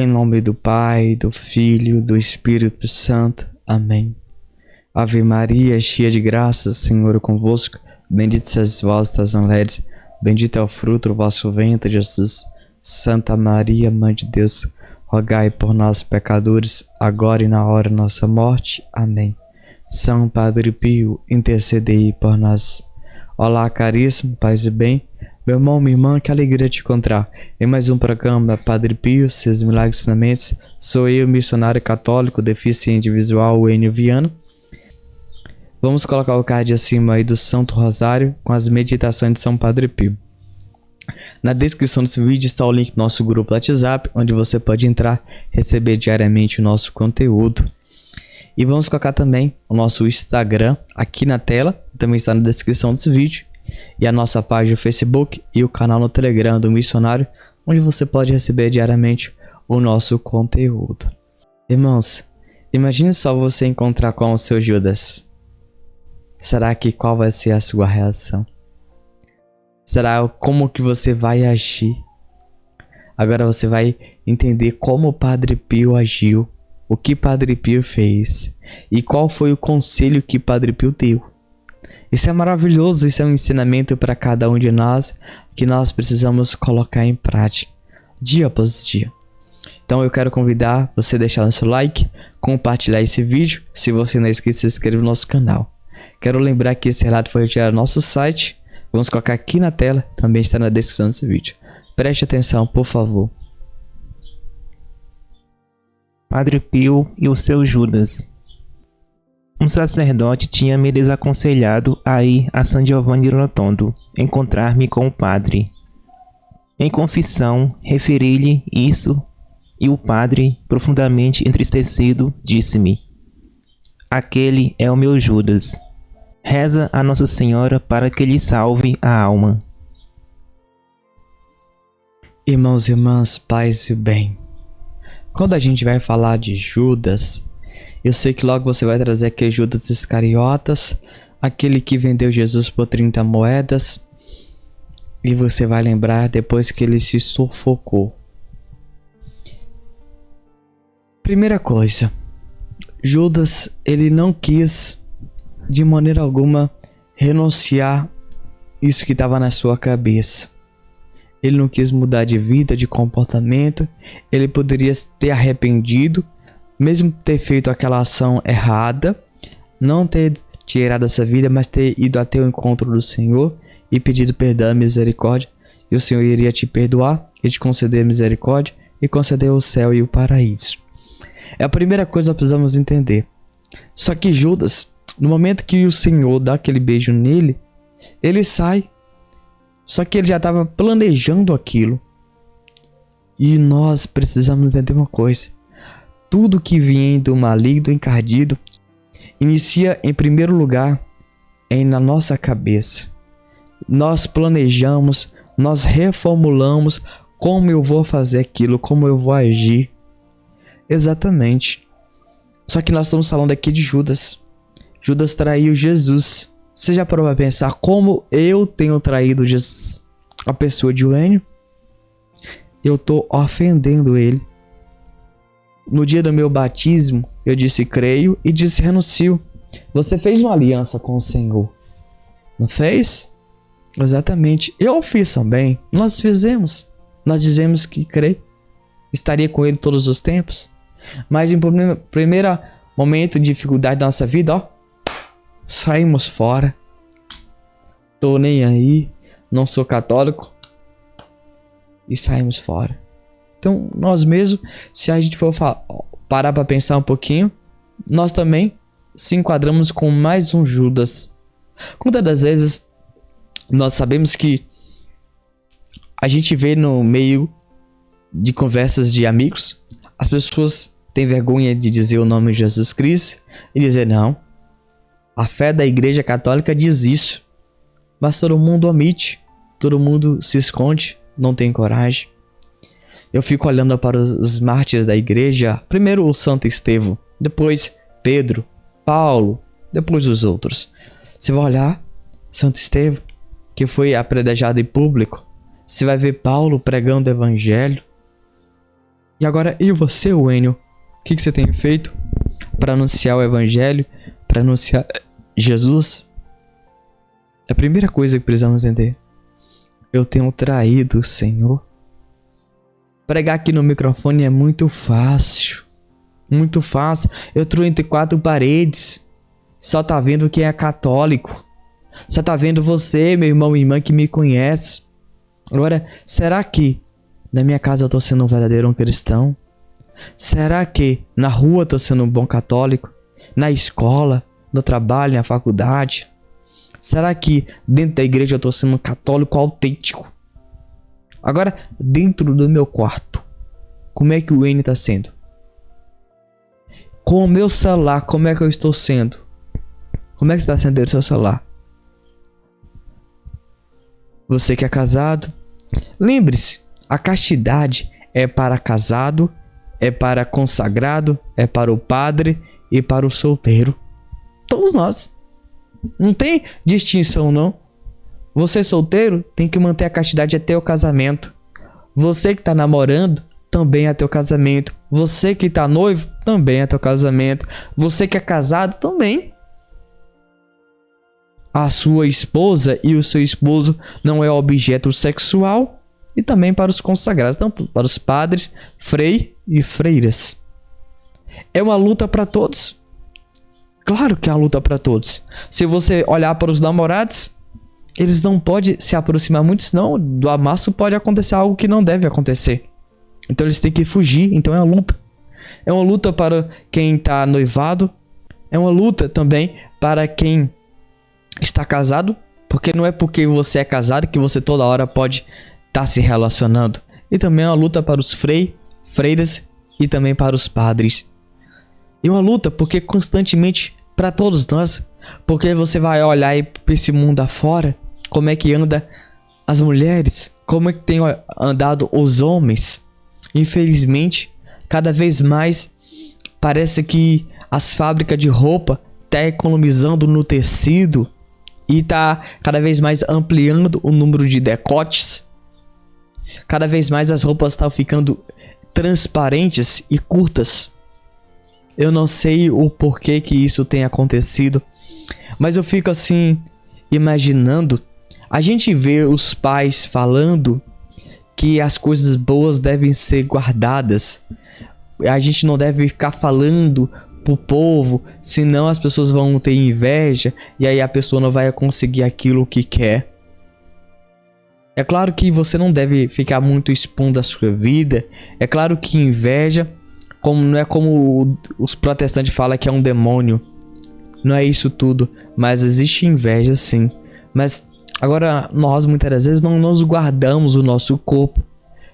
Em nome do Pai, do Filho, do Espírito Santo. Amém. Ave Maria, cheia de graça, o Senhor é convosco. Bendita sois vós das mulheres, bendito é o fruto do vosso ventre, Jesus. Santa Maria, Mãe de Deus, rogai por nós, pecadores, agora e na hora de nossa morte. Amém. São Padre Pio, intercedei por nós. Olá, caríssimo, paz e bem. Meu irmão, minha irmã, que alegria te encontrar em mais um programa Padre Pio, seus milagres e ensinamentos. Sou eu, missionário católico, deficiente visual, Enio Viana. Vamos colocar o card acima aí do Santo Rosário com as meditações de São Padre Pio. Na descrição desse vídeo está o link do nosso grupo WhatsApp, onde você pode entrar, receber diariamente o nosso conteúdo. E vamos colocar também o nosso Instagram aqui na tela, também está na descrição desse vídeo. E a nossa página no Facebook e o canal no Telegram do Missionário, onde você pode receber diariamente o nosso conteúdo. Irmãos, imagine só você encontrar com o seu Judas. Será que qual vai ser a sua reação? Será como que você vai agir? Agora você vai entender como o Padre Pio agiu, o que Padre Pio fez e qual foi o conselho que Padre Pio deu. Isso é maravilhoso, isso é um ensinamento para cada um de nós que nós precisamos colocar em prática, dia após dia. Então eu quero convidar você a deixar o seu like, compartilhar esse vídeo. Se você não é inscrito, se inscreva no nosso canal. Quero lembrar que esse relato foi retirado do nosso site. Vamos colocar aqui na tela, também está na descrição desse vídeo. Preste atenção, por favor. Padre Pio e o seu Judas. Um sacerdote tinha me desaconselhado a ir a San Giovanni Rotondo, encontrar-me com o padre. Em confissão, referi-lhe isso e o padre, profundamente entristecido, disse-me: aquele é o meu Judas. Reza a Nossa Senhora para que lhe salve a alma. Irmãos e irmãs, paz e bem. Quando a gente vai falar de Judas, eu sei que logo você vai trazer aquele Judas Iscariotas, aquele que vendeu Jesus por 30 moedas, e você vai lembrar depois que ele se sufocou. Primeira coisa, Judas, ele não quis de maneira alguma renunciar isso que estava na sua cabeça. Ele não quis mudar de vida, de comportamento. Ele poderia ter arrependido, mesmo ter feito aquela ação errada, não ter tirado essa vida, mas ter ido até o encontro do Senhor e pedido perdão e misericórdia. E o Senhor iria te perdoar e te conceder misericórdia e conceder o céu e o paraíso. É a primeira coisa que precisamos entender. Só que Judas, no momento que o Senhor dá aquele beijo nele, ele sai. Só que ele já estava planejando aquilo. E nós precisamos entender uma coisa. Tudo que vem do maligno encardido inicia em primeiro lugar na nossa cabeça. Nós planejamos, nós reformulamos como eu vou fazer aquilo, como eu vou agir. Exatamente. Só que nós estamos falando aqui de Judas. Judas traiu Jesus. Você já parou para pensar como eu tenho traído Jesus? A pessoa de Enio? Eu estou ofendendo ele. No dia do meu batismo, eu disse creio e disse renuncio. Você fez uma aliança com o Senhor, não fez? Exatamente. Eu fiz também. Nós fizemos. Nós dizemos que creio. Estaria com ele todos os tempos. Mas em primeiro momento de dificuldade da nossa vida, saímos fora. Tô nem aí. Não sou católico. E saímos fora. Então, nós mesmos, se a gente for parar para pensar um pouquinho, nós também se enquadramos com mais um Judas. Quantas das vezes nós sabemos que a gente vê no meio de conversas de amigos, as pessoas têm vergonha de dizer o nome de Jesus Cristo e dizer não, a fé da Igreja Católica diz isso, mas todo mundo omite, todo mundo se esconde, não tem coragem. Eu fico olhando para os mártires da igreja, primeiro o Santo Estevão, depois Pedro, Paulo, depois os outros. Você vai olhar, Santo Estevão, que foi apedrejado em público. Você vai ver Paulo pregando o evangelho. E agora, e você, Wênio? O que você tem feito para anunciar o evangelho, para anunciar Jesus? É a primeira coisa que precisamos entender. Eu tenho traído o Senhor. Pregar aqui no microfone é muito fácil. Muito fácil. Eu estou entre quatro paredes. Só tá vendo quem é católico. Só tá vendo você, meu irmão e irmã, que me conhece. Agora, será que na minha casa eu tô sendo um verdadeiro cristão? Será que na rua eu tô sendo um bom católico? Na escola, no trabalho, na faculdade? Será que dentro da igreja eu tô sendo um católico autêntico? Agora, dentro do meu quarto, como é que o N tá sendo? Com o meu celular, como é que eu estou sendo? Como é que está sendo o seu celular? Você que é casado, lembre-se, a castidade é para casado, é para consagrado, é para o padre e para o solteiro. Todos nós. Não tem distinção, não. Você solteiro tem que manter a castidade até o casamento. Você que tá namorando, também até o casamento. Você que tá noivo, também até o casamento. Você que é casado, também. A sua esposa e o seu esposo não é objeto sexual. E também para os consagrados, então, para os padres, frei e freiras. É uma luta para todos. Claro que é uma luta para todos. Se você olhar para os namorados, eles não podem se aproximar muito, senão do amasso pode acontecer algo que não deve acontecer. Então eles têm que fugir, então é uma luta. É uma luta para quem está noivado. É uma luta também para quem está casado. Porque não é porque você é casado que você toda hora pode estar se relacionando. E também é uma luta para os freiras e também para os padres. E uma luta porque constantemente para todos nós. Porque você vai olhar aí para esse mundo afora, como é que anda as mulheres, como é que tem andado os homens. Infelizmente, cada vez mais parece que as fábricas de roupa estão economizando no tecido e tá cada vez mais ampliando o número de decotes. Cada vez mais as roupas estão ficando transparentes e curtas. Eu não sei o porquê que isso tem acontecido, mas eu fico assim, imaginando. A gente vê os pais falando que as coisas boas devem ser guardadas. A gente não deve ficar falando pro povo, senão as pessoas vão ter inveja e aí a pessoa não vai conseguir aquilo que quer. É claro que você não deve ficar muito expondo a sua vida. É claro que inveja, não é como os protestantes falam que é um demônio. Não é isso tudo, mas existe inveja sim. Mas agora nós muitas vezes não nos guardamos o nosso corpo,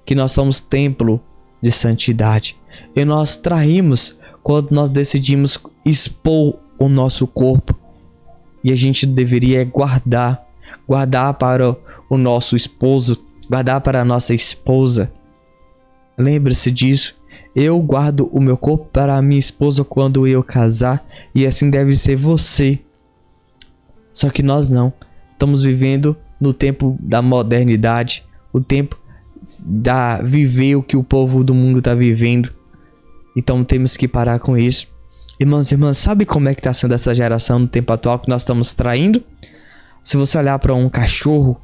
que nós somos templo de santidade. E nós traímos quando nós decidimos expor o nosso corpo. E a gente deveria guardar para o nosso esposo, guardar para a nossa esposa. Lembre-se disso. Eu guardo o meu corpo para a minha esposa quando eu casar, e assim deve ser você. Só que nós não. Estamos vivendo no tempo da modernidade, o tempo da viver o que o povo do mundo está vivendo. Então temos que parar com isso. Irmãos e irmãs, sabe como é que está sendo essa geração no tempo atual que nós estamos traindo? Se você olhar para um cachorro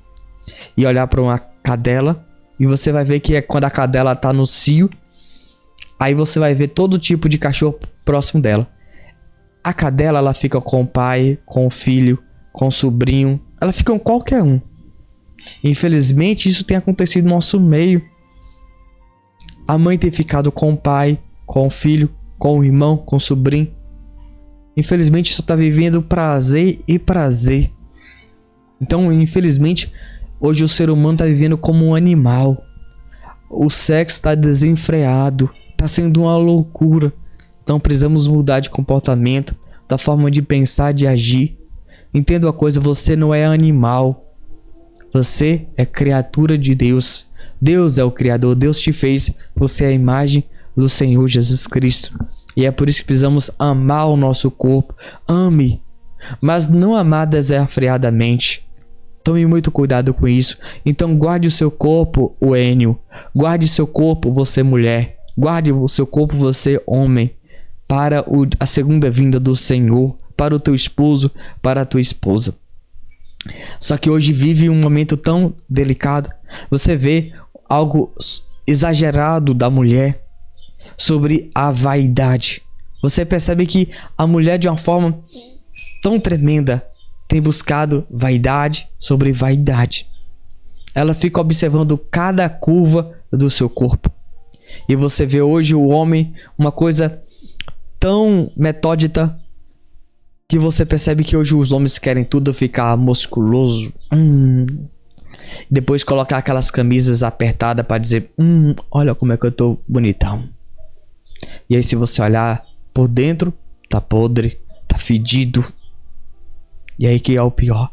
e olhar para uma cadela, e você vai ver que é quando a cadela está no cio, aí você vai ver todo tipo de cachorro próximo dela. A cadela, ela fica com o pai, com o filho, com o sobrinho. Ela fica com qualquer um. Infelizmente, isso tem acontecido no nosso meio. A mãe tem ficado com o pai, com o filho, com o irmão, com o sobrinho. Infelizmente, isso está vivendo prazer e prazer. Então, infelizmente, hoje o ser humano está vivendo como um animal. O sexo está desenfreado. Está sendo uma loucura. Então precisamos mudar de comportamento, da forma de pensar, de agir. Entenda uma coisa, você não é animal. Você é criatura de Deus. Deus é o Criador, Deus te fez. Você é a imagem do Senhor Jesus Cristo. E é por isso que precisamos amar o nosso corpo. Ame, mas não amar desenfreadamente. Tome muito cuidado com isso. Então guarde o seu corpo, o Enio. Guarde o seu corpo, você mulher. Guarde o seu corpo, você homem, para a segunda vinda do Senhor, para o teu esposo, para a tua esposa. Só que hoje vive um momento tão delicado. Você vê algo exagerado da mulher sobre a vaidade. Você percebe que a mulher, de uma forma tão tremenda, tem buscado vaidade sobre vaidade. Ela fica observando cada curva do seu corpo. E você vê hoje o homem, uma coisa tão metódica, que você percebe que hoje os homens querem tudo ficar musculoso. Depois colocar aquelas camisas apertadas para dizer, olha como é que eu tô bonitão. E aí se você olhar por dentro, tá podre, tá fedido. E aí que é o pior.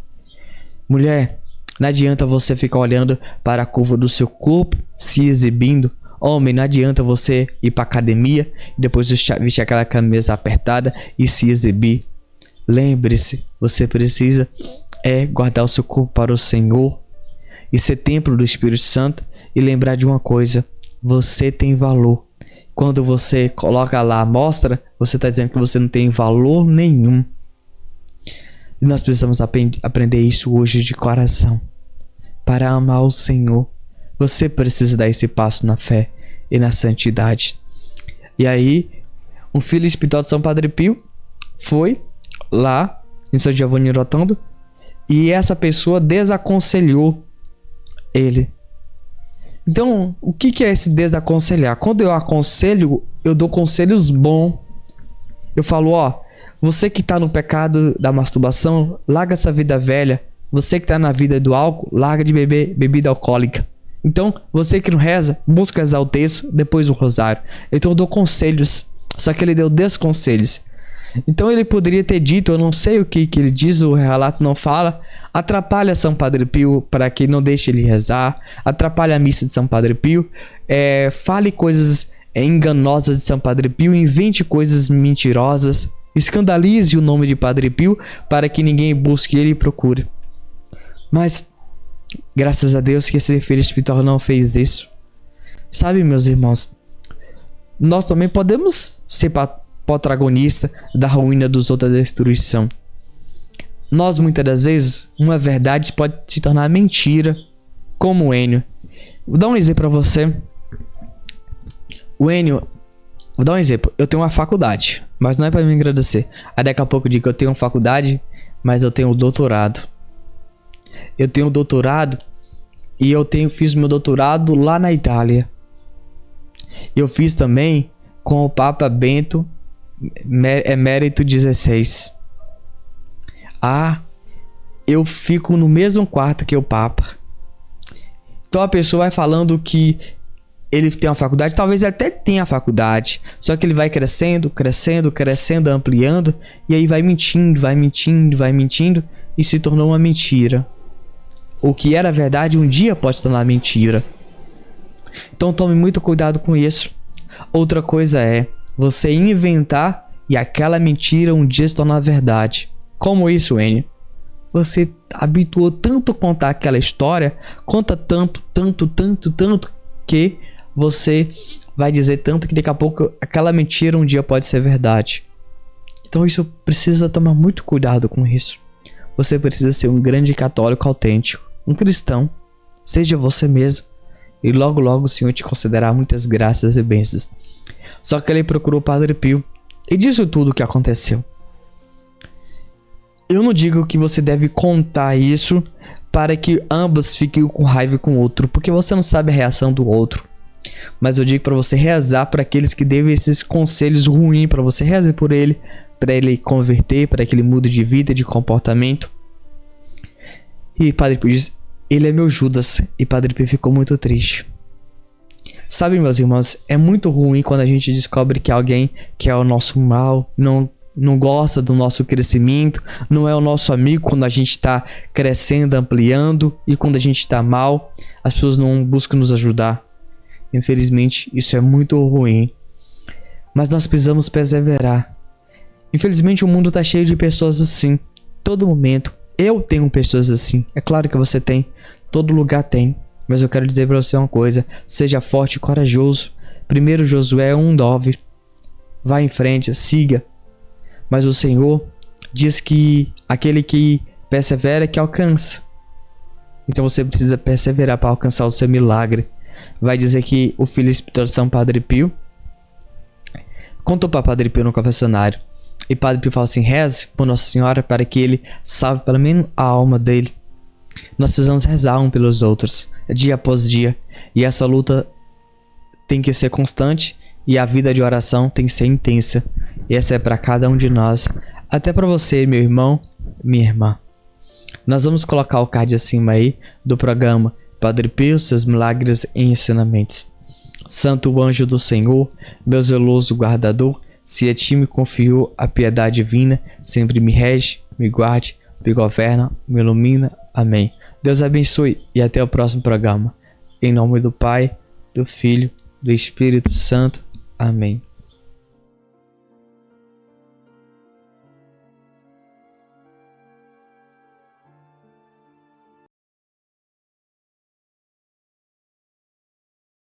Mulher, não adianta você ficar olhando para a curva do seu corpo, se exibindo. Homem, não adianta você ir para academia e depois vestir aquela camisa apertada e se exibir. Lembre-se, você precisa guardar o seu corpo para o Senhor e ser templo do Espírito Santo e lembrar de uma coisa: você tem valor. Quando você coloca lá a mostra, você está dizendo que você não tem valor nenhum. E nós precisamos aprender isso hoje de coração. Para amar o Senhor, você precisa dar esse passo na fé e na santidade. E aí, um filho espiritual de São Padre Pio foi lá em São Giovanni Rotondo e essa pessoa desaconselhou ele. Então, o que é esse desaconselhar? Quando eu aconselho, eu dou conselhos bons. Eu falo, você que está no pecado da masturbação, larga essa vida velha. Você que está na vida do álcool, larga de beber bebida alcoólica. Então, você que não reza, busca rezar o texto, depois o rosário. Então eu dou conselhos, só que ele deu desconselhos. Então ele poderia ter dito, eu não sei o que ele diz, o relato não fala, atrapalha São Padre Pio para que não deixe ele rezar, atrapalha a missa de São Padre Pio, fale coisas enganosas de São Padre Pio, invente coisas mentirosas, escandalize o nome de Padre Pio para que ninguém busque ele e procure. Mas, graças a Deus que esse filho espiritual não fez isso. Sabe, meus irmãos, nós também podemos ser protagonista da ruína dos outros, da destruição. Nós, muitas das vezes, uma verdade pode se tornar mentira, como o Enio. Vou dar um exemplo para você. O Enio, vou dar um exemplo. Eu tenho uma faculdade, mas não é para me agradecer. Aí daqui a pouco eu digo que eu tenho uma faculdade, mas eu tenho um doutorado. Eu tenho um doutorado e fiz meu doutorado lá na Itália. Eu fiz também com o Papa Bento Emérito XVI. Eu fico no mesmo quarto que o Papa. Então a pessoa vai falando que ele tem uma faculdade, talvez ele até tenha a faculdade, só que ele vai crescendo, ampliando, e aí vai mentindo, e se tornou uma mentira. O que era verdade um dia pode se tornar mentira. Então tome muito cuidado com isso. Outra coisa é você inventar e aquela mentira um dia se tornar verdade. Como isso, Enio? Você habituou tanto a contar aquela história, conta tanto, que você vai dizer tanto que daqui a pouco aquela mentira um dia pode ser verdade. Então isso precisa tomar muito cuidado com isso. Você precisa ser um grande católico autêntico, um cristão. Seja você mesmo. E logo logo o Senhor te concederá muitas graças e bênçãos. Só que ele procurou o Padre Pio e disse tudo o que aconteceu. Eu não digo que você deve contar isso para que ambos fiquem com raiva com o outro, porque você não sabe a reação do outro. Mas eu digo para você rezar para aqueles que devem esses conselhos ruins para você. Reze por ele, para ele converter, para que ele mude de vida, de comportamento. E Padre Pio diz, ele é meu Judas. E Padre Pio ficou muito triste. Sabe, meus irmãos, é muito ruim quando a gente descobre que alguém quer o nosso mal, não gosta do nosso crescimento, não é o nosso amigo quando a gente está crescendo, ampliando, e quando a gente está mal, as pessoas não buscam nos ajudar. Infelizmente, isso é muito ruim. Mas nós precisamos perseverar. Infelizmente, o mundo está cheio de pessoas assim. Todo momento. Eu tenho pessoas assim. É claro que você tem. Todo lugar tem. Mas eu quero dizer para você uma coisa. Seja forte e corajoso. 1 Josué 1:9. Vá em frente, siga. Mas o Senhor diz que aquele que persevera é que alcança. Então você precisa perseverar para alcançar o seu milagre. Vai dizer que o filho espiritual de São Padre Pio contou para Padre Pio no confessionário. E Padre Pio fala assim: reze por Nossa Senhora para que ele salve pelo menos a alma dele. Nós precisamos rezar um pelos outros, dia após dia. E essa luta tem que ser constante e a vida de oração tem que ser intensa. E essa é para cada um de nós. Até para você, meu irmão, minha irmã. Nós vamos colocar o card acima aí do programa Padre Pio, seus milagres e ensinamentos. Santo anjo do Senhor, meu zeloso guardador, se a ti me confiou a piedade divina, sempre me rege, me guarde, me governa, me ilumina. Amém. Deus abençoe e até o próximo programa. Em nome do Pai, do Filho, do Espírito Santo. Amém.